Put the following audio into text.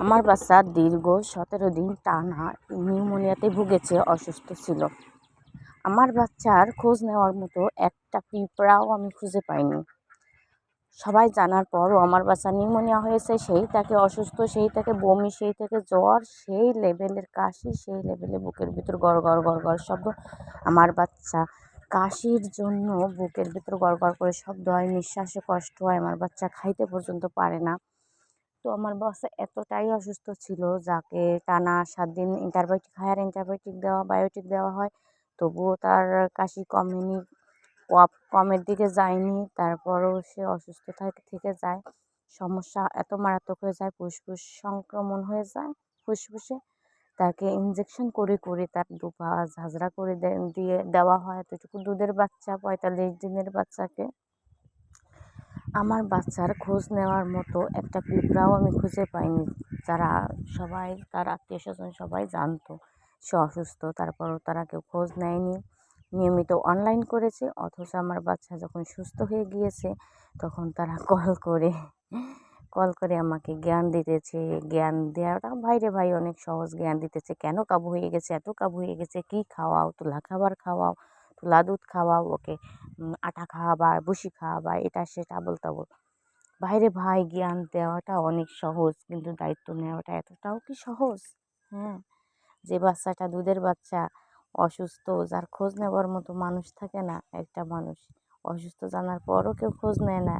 আমার বাচ্চা দীর্ঘ 17 দিন টানা নিউমোনিয়াতে ভুগেছে, অসুস্থ ছিল। আমার বাচ্চার খোঁজ নেওয়ার মতো একটা পিঁপড়াও আমি খুঁজে পাইনি। সবাই জানার পরও আমার বাচ্চা নিউমোনিয়া হয়েছে, সেই তাকে অসুস্থ, সেই তাকে বমি, সেই থেকে জ্বর, সেই লেভেলের কাশি, সেই লেভেলে বুকের ভিতর গড় গড় গড় গড় শব্দ। আমার বাচ্চা কাশির জন্য বুকের ভিতর গড় গড় করে শব্দ হয়, নিঃশ্বাসে কষ্ট হয়, আমার বাচ্চা খাইতে পর্যন্ত পারে না। তো আমার বাচ্চা এতটাই অসুস্থ ছিল, যাকে টানা 7 দিন অ্যান্টিবায়োটিক বায়োটিক দেওয়া হয়, তবুও তার কাশি কমেনি, কমের দিকে যায়নি। তারপরও সে অসুস্থ থেকে যায়। সমস্যা এত মারাত্মক হয়ে যায়, ফুসফুস সংক্রমণ হয়ে যায় ফুসফুসে। তাকে ইনজেকশন করে করে তার দুপা ঝাঁঝরা করে দিয়ে দেওয়া হয়। এতটুকু দুধের বাচ্চা, 45 দিনের বাচ্চাকে। আমার বাচ্চার খোঁজ নেওয়ার মতো একটা পিঁপড়াও আমি খুঁজে পাইনি। তার আত্মীয়স্বজন সবাই জানতো সে অসুস্থ, তারপরও তারা কেউ খোঁজ নেয়নি। নিয়মিত অনলাইন করেছে, অথচ আমার বাচ্চা যখন সুস্থ হয়ে গিয়েছে তখন তারা কল করে আমাকে জ্ঞান দিতেছে। জ্ঞান দেওয়াটা ভাই অনেক সহজ, জ্ঞান দিতেছে। কেন কাবু হয়ে গেছে, এত কাবু হয়ে গেছে, কী খাওয়াও, তুলা খাবার খাওয়াও, তুলা দুধ খাওয়াও, ওকে আটা খাওয়াবা, ভুসি খাওয়াবা, এটা সেটা বলতাবল। ভাই জ্ঞান দেওয়াটা অনেক সহজ, কিন্তু দায়িত্ব নেওয়াটা এতটাও কি সহজ? হ্যাঁ, যে বাচ্চাটা দুধের বাচ্চা অসুস্থ, যার খোঁজ নেওয়ার মতো মানুষ থাকে না, একটা মানুষ অসুস্থ জানার পরও কেউ খোঁজ নেয় না।